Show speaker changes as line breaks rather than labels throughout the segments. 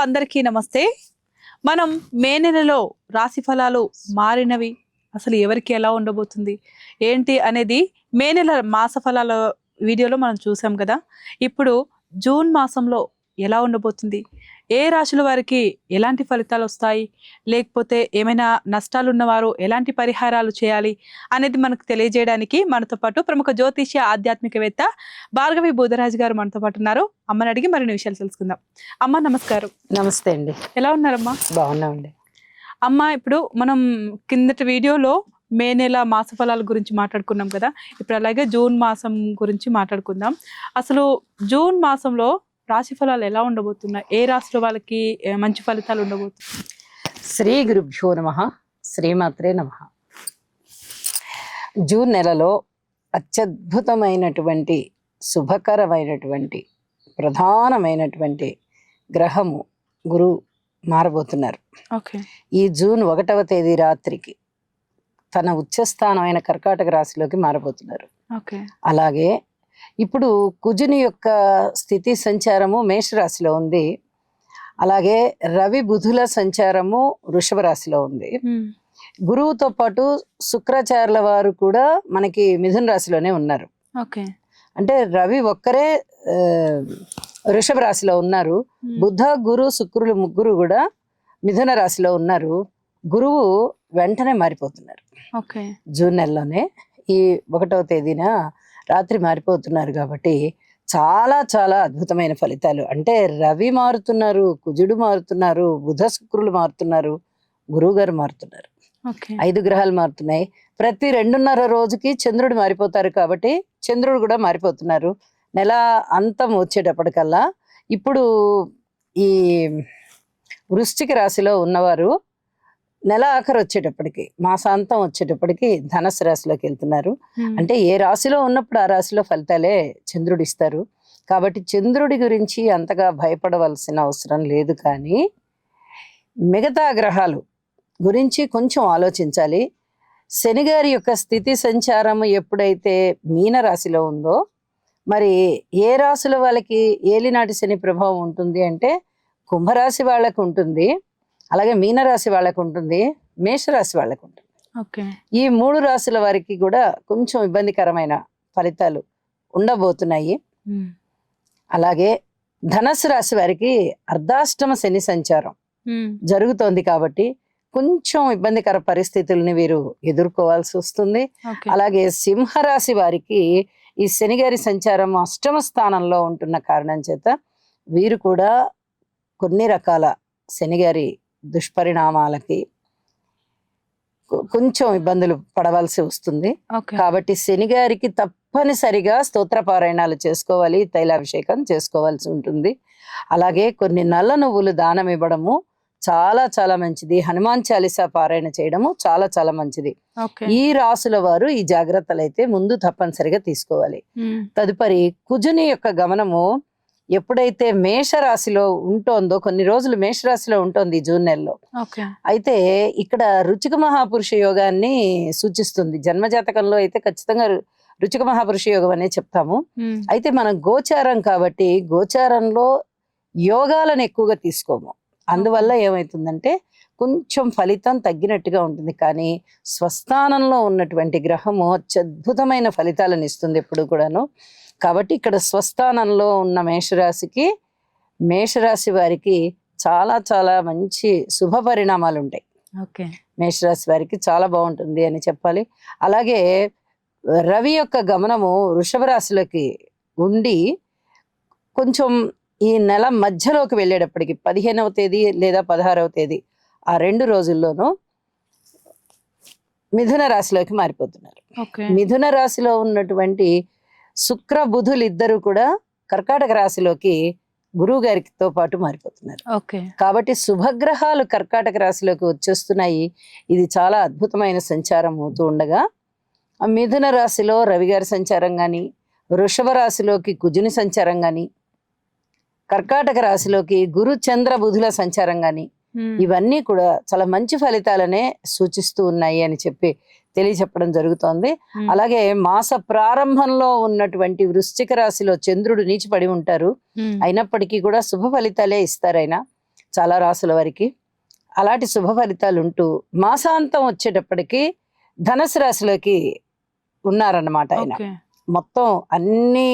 అందరికీ నమస్తే. మనం మే నెలలో రాశి ఫలాలు మారినవి అసలు ఎవరికి ఎలా ఉండబోతుంది ఏంటి అనేది మే నెల మాస ఫలాల వీడియోలో మనం చూసాం కదా. ఇప్పుడు జూన్ మాసంలో ఎలా ఉండబోతుంది, ఏ రాశుల వారికి ఎలాంటి ఫలితాలు వస్తాయి, లేకపోతే ఏమైనా నష్టాలు ఉన్నవారు ఎలాంటి పరిహారాలు చేయాలి అనేది మనకు తెలియజేయడానికి మనతో పాటు ప్రముఖ జ్యోతిష్య ఆధ్యాత్మికవేత్త భార్గవి బూదరాజు గారు మనతో పాటు ఉన్నారు. అమ్మని అడిగి మరిన్ని విషయాలు తెలుసుకుందాం. అమ్మ నమస్కారం.
నమస్తే అండి.
ఎలా ఉన్నారమ్మా?
బాగున్నామండి.
అమ్మ, ఇప్పుడు మనం కిందటి వీడియోలో మే నెల మాస ఫలాల గురించి మాట్లాడుకున్నాం కదా. ఇప్పుడు అలాగే జూన్ మాసం గురించి మాట్లాడుకుందాం. అసలు జూన్ మాసంలో రాశి ఫలాలు ఎలా ఉండబోతున్నాయి, ఏ రాశుల వాళ్ళకి మంచి ఫలితాలు ఉండబోతున్నాయి?
శ్రీ గురుభ్యో నమః, శ్రీమాత్రే నమః. జూన్ నెలలో అత్యద్భుతమైనటువంటి శుభకరమైనటువంటి ప్రధానమైనటువంటి గ్రహము గురువు మారబోతున్నారు.
ఓకే.
ఈ జూన్ 1వ తేదీ రాత్రికి తన ఉచ్చస్థానమైన కర్కాటక రాశిలోకి మారబోతున్నారు.
ఓకే.
అలాగే ఇప్పుడు కుజుని యొక్క స్థితి సంచారము మేషరాశిలో ఉంది. అలాగే రవి బుధుల సంచారము వృషభ రాశిలో ఉంది. గురువుతో పాటు శుక్రాచార్యుల వారు కూడా మనకి మిథున రాశిలోనే ఉన్నారు.
ఓకే.
అంటే రవి ఒక్కరే వృషభ రాశిలో ఉన్నారు. బుధ గురు శుక్రులు ముగ్గురు కూడా మిథున రాశిలో ఉన్నారు. గురువు వెంటనే మారిపోతున్నారు.
ఓకే.
జూన్ నెలలోనే ఈ 1వ తేదీన రాత్రి మారిపోతున్నారు. కాబట్టి చాలా చాలా అద్భుతమైన ఫలితాలు. అంటే రవి మారుతున్నారు, కుజుడు మారుతున్నారు, బుధ శుక్రులు మారుతున్నారు, గురువు గారు మారుతున్నారు. 5 గ్రహాలు మారుతున్నాయి. ప్రతి 2.5 రోజుకి చంద్రుడు మారిపోతారు. కాబట్టి చంద్రుడు కూడా మారిపోతున్నారు. నెల అంతం వచ్చేటప్పటికల్లా ఇప్పుడు ఈ వృశ్చిక రాశిలో ఉన్నవారు నెల ఆఖరు వచ్చేటప్పటికి, మాసాంతం వచ్చేటప్పటికి ధనుసు రాశిలోకి వెళ్తున్నారు. అంటే ఏ రాశిలో ఉన్నప్పుడు ఆ రాశిలో ఫలితాలే చంద్రుడు ఇస్తారు. కాబట్టి చంద్రుడి గురించి అంతగా భయపడవలసిన అవసరం లేదు. కానీ మిగతా గ్రహాలు గురించి కొంచెం ఆలోచించాలి. శని గారి యొక్క స్థితి సంచారం ఎప్పుడైతే మీన రాశిలో ఉందో, మరి ఏ రాశుల వాళ్ళకి ఏలినాటి శని ప్రభావం ఉంటుంది అంటే కుంభరాశి వాళ్ళకు ఉంటుంది, అలాగే మీనరాశి వాళ్ళకు ఉంటుంది, మేషరాశి వాళ్ళకు ఉంటుంది. ఈ 3 రాశుల వారికి కూడా కొంచెం ఇబ్బందికరమైన ఫలితాలు ఉండబోతున్నాయి. అలాగే ధనస్సు రాశి వారికి అర్ధాష్టమ శని సంచారం జరుగుతోంది. కాబట్టి కొంచెం ఇబ్బందికర పరిస్థితుల్ని వీరు ఎదుర్కోవాల్సి వస్తుంది. అలాగే సింహరాశి వారికి ఈ శనిగారి సంచారం అష్టమ స్థానంలో ఉంటున్న కారణం చేత వీరు కూడా కొన్ని రకాల శనిగారి దుష్పరిణామాలకి కొంచెం ఇబ్బందులు పడవలసి వస్తుంది. కాబట్టి శనిగారికి తప్పనిసరిగా స్తోత్రపారాయణాలు చేసుకోవాలి, తైలాభిషేకం చేసుకోవాల్సి ఉంటుంది. అలాగే కొన్ని నల్ల నువ్వులు దానం ఇవ్వడము చాలా చాలా మంచిది. హనుమాన్ చాలీసా పారాయణ చేయడము చాలా చాలా మంచిది. ఈ రాసుల వారు ఈ జాగ్రత్తలు అయితే ముందు తప్పనిసరిగా తీసుకోవాలి. తదుపరి కుజుని యొక్క గమనము ఎప్పుడైతే మేషరాశిలో ఉంటోందో, కొన్ని రోజులు మేషరాశిలో ఉంటుంది ఈ జూన్ నెలలో. అయితే ఇక్కడ రుచిక మహాపురుష యోగాన్ని సూచిస్తుంది. జన్మజాతకంలో అయితే ఖచ్చితంగా రుచిక మహాపురుష యోగం అనే చెప్తాము. అయితే మనం గోచారం కాబట్టి గోచారంలో యోగాలను ఎక్కువగా తీసుకోము. అందువల్ల ఏమవుతుందంటే కొంచెం ఫలితం తగ్గినట్టుగా ఉంటుంది. కానీ స్వస్థానంలో ఉన్నటువంటి గ్రహము అత్యద్భుతమైన ఫలితాలను ఇస్తుంది ఎప్పుడు కూడాను. కాబట్టి ఇక్కడ స్వస్థానంలో ఉన్న మేషరాశికి, మేషరాశి వారికి చాలా చాలా మంచి శుభ పరిణామాలు ఉంటాయి. మేషరాశి వారికి చాలా బాగుంటుంది అని చెప్పాలి. అలాగే రవి యొక్క గమనము వృషభ రాశిలోకి ఉండి కొంచెం ఈ నెల మధ్యలోకి వెళ్ళేటప్పటికి 15వ తేదీ లేదా 16వ తేదీ ఆ 2 రోజుల్లోనూ మిథున రాశిలోకి మారిపోతున్నారు. మిథున రాశిలో ఉన్నటువంటి శుక్ర బుధులు ఇద్దరు కూడా కర్కాటక రాశిలోకి గురువు గారితో పాటు మారిపోతున్నారు. కాబట్టి శుభగ్రహాలు కర్కాటక రాశిలోకి వచ్చేస్తున్నాయి. ఇది చాలా అద్భుతమైన సంచారం అవుతూ ఉండగా మిథున రాశిలో రవి గారి సంచారం కానీ, వృషభ రాశిలోకి కుజుని సంచారం కానీ, కర్కాటక రాశిలోకి గురు చంద్ర బుధుల సంచారం కానీ, ఇవన్నీ కూడా చాలా మంచి ఫలితాలనే సూచిస్తూ ఉన్నాయి అని చెప్పి తెలియచెప్పడం జరుగుతోంది. అలాగే మాస ప్రారంభంలో ఉన్నటువంటి వృశ్చిక రాశిలో చంద్రుడు నీచిపడి ఉంటారు. అయినప్పటికీ కూడా శుభ ఫలితాలే ఇస్తారు. ఆయన చాలా రాసుల వారికి. అలాంటి శుభ ఫలితాలు ఉంటూ మాసాంతం వచ్చేటప్పటికి ధనుసు రాశిలోకి ఉన్నారన్నమాట ఆయన.
ఓకే.
మొత్తం అన్ని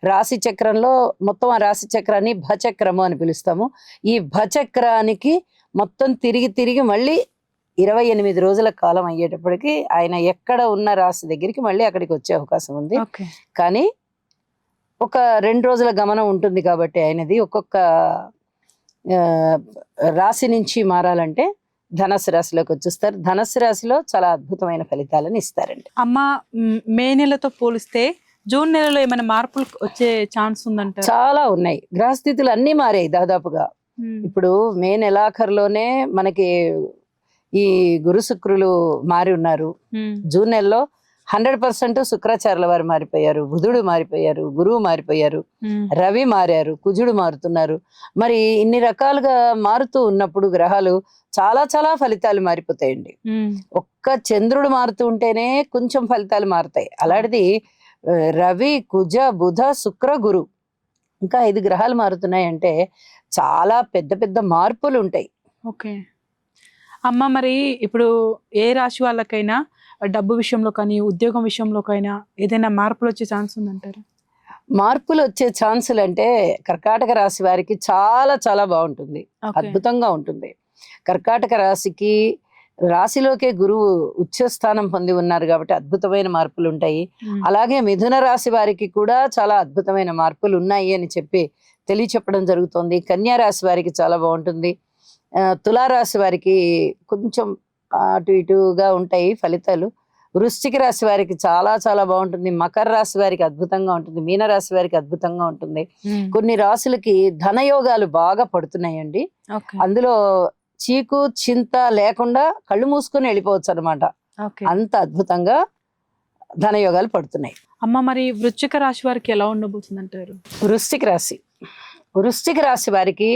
రాశి చక్రంలో మొత్తం ఆ రాశి చక్రాన్ని భచక్రము అని పిలుస్తాము. ఈ భచక్రానికి మొత్తం తిరిగి తిరిగి మళ్ళీ 28 రోజుల కాలం అయ్యేటప్పటికి ఆయన ఎక్కడ ఉన్న రాశి దగ్గరికి మళ్ళీ అక్కడికి వచ్చే అవకాశం ఉంది.
ఓకే.
కానీ ఒక 2 రోజుల గమనం ఉంటుంది కాబట్టి ఆయనది ఒక్కొక్క ఆ, రాశి నుంచి మారాలంటే ధనస్సు రాశిలోకి వచ్చేస్తారు. ధనస్సు రాశిలో చాలా అద్భుతమైన ఫలితాలను ఇస్తారండి.
అమ్మ, మే నెలతో పోలిస్తే జూన్ నెలలో ఏమైనా మార్పులు వచ్చే ఛాన్స్ ఉందంటారు?
చాలా ఉన్నాయి. గ్రహస్థితులు అన్నీ మారాయి దాదాపుగా. ఇప్పుడు మే నెలాఖరులోనే మనకి ఈ గురు శుక్రులు మారి ఉన్నారు. జూన్ నెలలో 100% శుక్రాచార్యుల వారు మారిపోయారు, బుధుడు మారిపోయారు, గురువు మారిపోయారు, రవి మారారు, కుజుడు మారుతున్నారు. మరి ఇన్ని రకాలుగా మారుతూ ఉన్నప్పుడు గ్రహాలు చాలా చాలా ఫలితాలు మారిపోతాయండి. ఒక్క చంద్రుడు మారుతూ ఉంటేనే కొంచెం ఫలితాలు మారుతాయి. అలాంటిది రవి, కుజ, బుధ, శుక్ర, గురు ఇంకా 5 గ్రహాలు మారుతున్నాయంటే చాలా పెద్ద పెద్ద మార్పులు ఉంటాయి.
ఓకే అమ్మ, మరి ఇప్పుడు ఏ రాశి వాళ్ళకైనా డబ్బు విషయంలో కానీ ఉద్యోగం విషయంలోకైనా ఏదైనా మార్పులు వచ్చే ఛాన్స్ ఉందంటారు?
మార్పులు వచ్చే ఛాన్సులు అంటే కర్కాటక రాశి వారికి చాలా చాలా బాగుంటుంది, అద్భుతంగా ఉంటుంది. కర్కాటక రాశికి రాశిలోకే గురువు ఉచ్చ స్థానం పొంది ఉన్నారు కాబట్టి అద్భుతమైన మార్పులు ఉంటాయి. అలాగే మిథున రాశి వారికి కూడా చాలా అద్భుతమైన మార్పులు ఉన్నాయి అని చెప్పి తెలియచెప్పడం జరుగుతుంది. కన్యా రాశి వారికి చాలా బాగుంటుంది. తులారాశి వారికి కొంచెం అటు ఇటుగా ఉంటాయి ఫలితాలు. వృశ్చిక రాశి వారికి చాలా చాలా బాగుంటుంది. మకర రాశి వారికి అద్భుతంగా ఉంటుంది. మీన రాశి వారికి అద్భుతంగా ఉంటుంది. కొన్ని రాశులకి ధనయోగాలు బాగా పడుతున్నాయండి. అందులో చీకు చింత లేకుండా కళ్ళు మూసుకొని వెళ్ళిపోవచ్చు అనమాట. అంత అద్భుతంగా ధనయోగాలు పడుతున్నాయి.
అమ్మ, మరి వృశ్చిక రాశి వారికి ఎలా ఉండబోతుంది అంటారు?
వృశ్చిక రాశి వారికి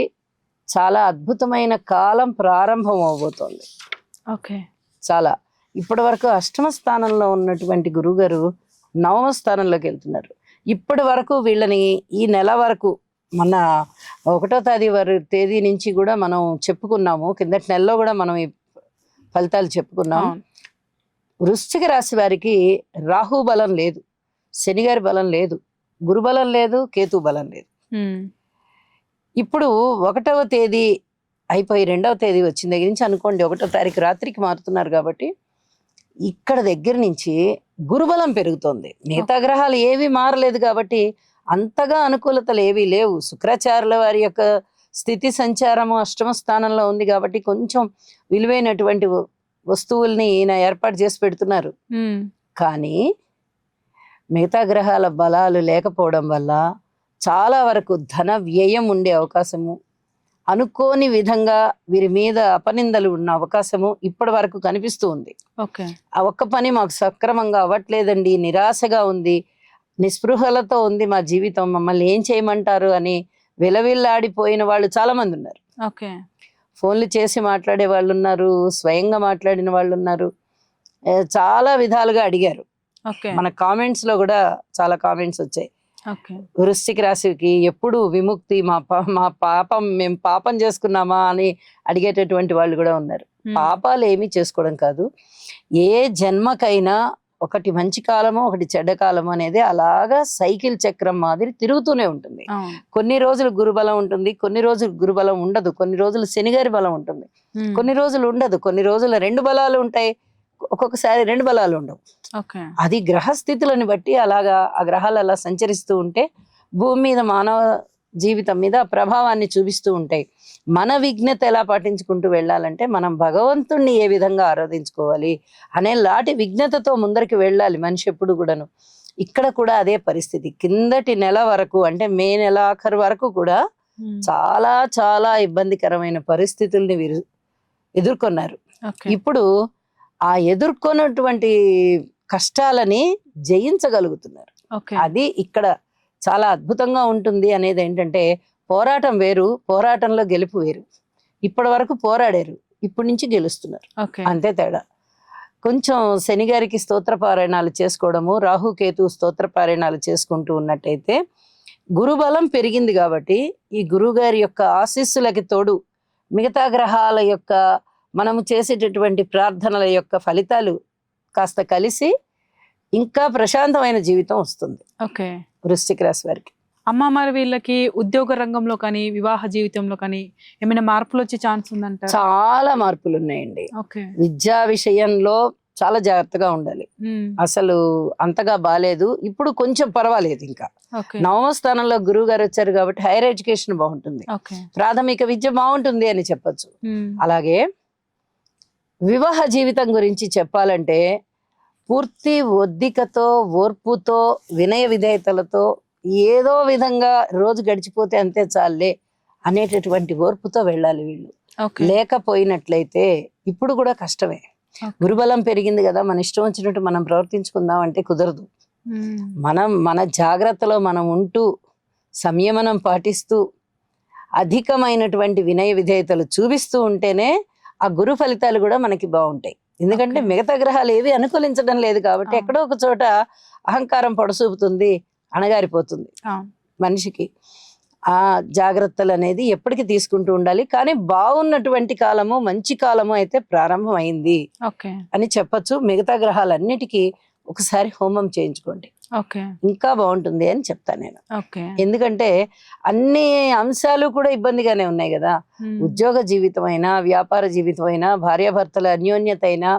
చాలా అద్భుతమైన కాలం ప్రారంభం అవబోతోంది.
ఓకే.
చాలా ఇప్పటి వరకు అష్టమ స్థానంలో ఉన్నటువంటి గురువుగారు 9వ స్థానంలోకి వెళ్తున్నారు. ఇప్పటి వరకు వీళ్ళని ఈ నెల వరకు మన 1వ తేదీ నుంచి కూడా మనం చెప్పుకున్నాము. కిందటి నెలలో కూడా మనం ఈ ఫలితాలు చెప్పుకున్నాం. వృశ్చిక రాశి వారికి రాహు బలం లేదు, శనిగారి బలం లేదు, గురు బలం లేదు, కేతు బలం లేదు. ఇప్పుడు 1వ తేదీ అయిపోయి 2వ తేదీ వచ్చిన దగ్గర నుంచి అనుకోండి 1వ తారీఖు రాత్రికి మారుతున్నారు కాబట్టి ఇక్కడ దగ్గర నుంచి గురుబలం పెరుగుతోంది. మిగతా గ్రహాలు ఏవి మారలేదు కాబట్టి అంతగా అనుకూలతలు ఏవీ లేవు. శుక్రాచార్యుల వారి యొక్క స్థితి సంచారము అష్టమ స్థానంలో ఉంది కాబట్టి కొంచెం విలువైనటువంటి వస్తువుల్ని ఈయన ఏర్పాటు చేసి పెడుతున్నారు. కానీ మిగతా గ్రహాల బలాలు లేకపోవడం వల్ల చాలా వరకు ధన వ్యయం ఉండే అవకాశము, అనుకోని విధంగా వీరి మీద అపనిందలు ఉన్న అవకాశము ఇప్పటి వరకు కనిపిస్తూ ఉంది. ఆ ఒక్క పని మాకు సక్రమంగా అవ్వట్లేదండి, నిరాశగా ఉంది, నిస్పృహలతో ఉంది మా జీవితం, మమ్మల్ని ఏం చేయమంటారు అని విలవిల్లాడిపోయిన వాళ్ళు చాలా మంది ఉన్నారు. ఫోన్లు చేసి మాట్లాడే వాళ్ళు ఉన్నారు, స్వయంగా మాట్లాడిన వాళ్ళు ఉన్నారు, చాలా విధాలుగా అడిగారు. మన కామెంట్స్ లో కూడా చాలా కామెంట్స్ వచ్చాయి. వృశ్చిక రాశికి ఎప్పుడు విముక్తి, మా పాపం మేము పాపం చేసుకున్నామా అని అడిగేటటువంటి వాళ్ళు కూడా ఉన్నారు. పాపాలు ఏమీ చేసుకోవడం కాదు, ఏ జన్మకైనా ఒకటి మంచి కాలము ఒకటి చెడ్డ కాలము అనేది అలాగా సైకిల్ చక్రం మాదిరి తిరుగుతూనే ఉంటుంది. కొన్ని రోజులు గురుబలం ఉంటుంది, కొన్ని రోజులు గురుబలం ఉండదు, కొన్ని రోజులు శనిగారి బలం ఉంటుంది, కొన్ని రోజులు ఉండదు, కొన్ని రోజులు 2 బలాలు ఉంటాయి, ఒక్కొక్కసారి 2 బలాలు ఉండవు. అది గ్రహస్థితులను బట్టి అలాగా ఆ గ్రహాలు అలా సంచరిస్తూ ఉంటే భూమి మీద మానవ జీవితం మీద ప్రభావాన్ని చూపిస్తూ ఉంటాయి. మన విజ్ఞత ఎలా పాటించుకుంటూ వెళ్ళాలంటే మనం భగవంతుణ్ణి ఏ విధంగా ఆరాధించుకోవాలి అనే లాంటి విజ్ఞతతో ముందరికి వెళ్ళాలి మనిషి ఎప్పుడు కూడాను. ఇక్కడ కూడా అదే పరిస్థితి. కిందటి నెల వరకు అంటే మే నెల ఆఖరు వరకు కూడా చాలా చాలా ఇబ్బందికరమైన పరిస్థితుల్ని వీరు ఎదుర్కొన్నారు. ఇప్పుడు ఆ ఎదుర్కొన్నటువంటి కష్టాలని జయించగలుగుతున్నారు. అది ఇక్కడ చాలా అద్భుతంగా ఉంటుంది. అనేది ఏంటంటే పోరాటం వేరు, పోరాటంలో గెలుపు వేరు. ఇప్పటి వరకు పోరాడారు, ఇప్పటి నుంచి గెలుస్తున్నారు, అంతే తేడా. కొంచెం శని గారికి స్తోత్ర పారాయణాలు చేసుకోవడము, రాహుకేతు స్తోత్ర పారాయణాలు చేసుకుంటూ ఉన్నట్టయితే గురుబలం పెరిగింది కాబట్టి ఈ గురువు గారి యొక్క ఆశీస్సులకి తోడు మిగతా గ్రహాల యొక్క మనము చేసేటటువంటి ప్రార్థనల యొక్క ఫలితాలు కాస్త కలిసి ఇంకా ప్రశాంతమైన జీవితం వస్తుంది
ఓకే.
వృశ్చిక రాశి వారికి.
అమ్మ మరి వీళ్ళకి ఉద్యోగ రంగంలో కానీ వివాహ జీవితంలో కానీ ఏమైనా మార్పులు వచ్చే ఛాన్స్ ఉందంట?
చాలా మార్పులు ఉన్నాయండి.
ఓకే.
విద్యా విషయంలో చాలా జాగ్రత్తగా ఉండాలి. అసలు అంతగా బాలేదు, ఇప్పుడు కొంచెం పర్వాలేదు. ఇంకా
ఓకే.
నవమ స్థానంలో గురువు గారు వచ్చారు కాబట్టి హైయర్ ఎడ్యుకేషన్ బాగుంటుంది,
ఓకే.
ప్రాథమిక విద్య బాగుంటుంది అని చెప్పొచ్చు. అలాగే వివాహ జీవితం గురించి చెప్పాలంటే పూర్తి ఒద్దికతో, ఓర్పుతో, వినయ విధేయతలతో ఏదో విధంగా రోజు గడిచిపోతే అంతే చాలే అనేటటువంటి ఓర్పుతో వెళ్ళాలి వీళ్ళు.
ఓకే.
లేకపోయినట్లయితే ఇప్పుడు కూడా కష్టమే. గురుబలం పెరిగింది కదా, మన ఇష్టం వచ్చినట్టు మనం ప్రవర్తించుకుందాం అంటే కుదరదు. మన జాగ్రత్తలో మనం ఉంటూ సంయమనం పాటిస్తూ అధికమైనటువంటి వినయ విధేయతలు చూపిస్తూ ఉంటేనే ఆ గురు ఫలితాలు కూడా మనకి బాగుంటాయి. ఎందుకంటే మిగతా గ్రహాలు ఏవి అనుకూలించడం లేదు కాబట్టి ఎక్కడో ఒక చోట అహంకారం పొడసూపుతుంది, అణగారిపోతుంది మనిషికి. ఆ జాగ్రత్తలు అనేది ఎప్పటికీ తీసుకుంటూ ఉండాలి. కానీ బాగున్నటువంటి కాలము, మంచి కాలము అయితే ప్రారంభం అయింది అని చెప్పచ్చు. మిగతా గ్రహాలన్నిటికీ ఒకసారి హోమం చేయించుకోండి, ఇంకా బాగుంటుంది అని చెప్తాను నేను. ఎందుకంటే అన్ని అంశాలు కూడా ఇబ్బందిగానే ఉన్నాయి కదా. ఉద్యోగ జీవితం అయినా, వ్యాపార జీవితం అయినా, భార్యాభర్తల అన్యోన్యత అయినా,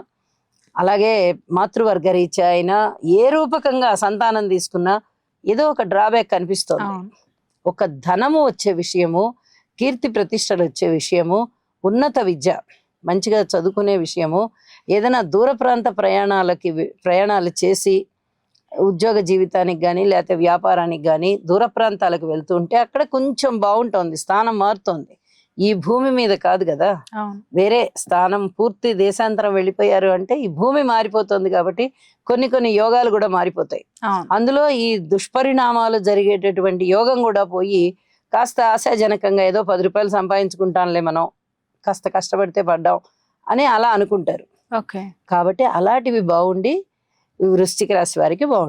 అలాగే మాతృవర్గ రీత్యా అయినా, ఏ రూపకంగా సంతానం తీసుకున్నా ఏదో ఒక డ్రాబ్యాక్ కనిపిస్తోంది. ఒక ధనము వచ్చే విషయము, కీర్తి ప్రతిష్టలు వచ్చే విషయము, ఉన్నత విద్య మంచిగా చదువుకునే విషయము, ఏదైనా దూర ప్రాంత ప్రయాణాలు చేసి ఉద్యోగ జీవితానికి కానీ లేకపోతే వ్యాపారానికి కానీ దూర ప్రాంతాలకు వెళ్తుంటే అక్కడ కొంచెం బాగుంటుంది, స్థానం మారుతోంది. ఈ భూమి మీద కాదు కదా, వేరే స్థానం, పూర్తి దేశాంతరం వెళ్ళిపోయారు అంటే ఈ భూమి మారిపోతుంది కాబట్టి కొన్ని యోగాలు కూడా మారిపోతాయి. అందులో ఈ దుష్పరిణామాలు జరిగేటటువంటి యోగం కూడా పోయి కాస్త ఆశాజనకంగా ఏదో 10 రూపాయలు సంపాదించుకుంటాంలే, మనం కాస్త కష్టపడితే పడ్డాం అని అలా అనుకుంటారు. కాబట్టి అలాంటివి బాగుండి వృశ్చిక రాశి వారికి బాగుంటుంది.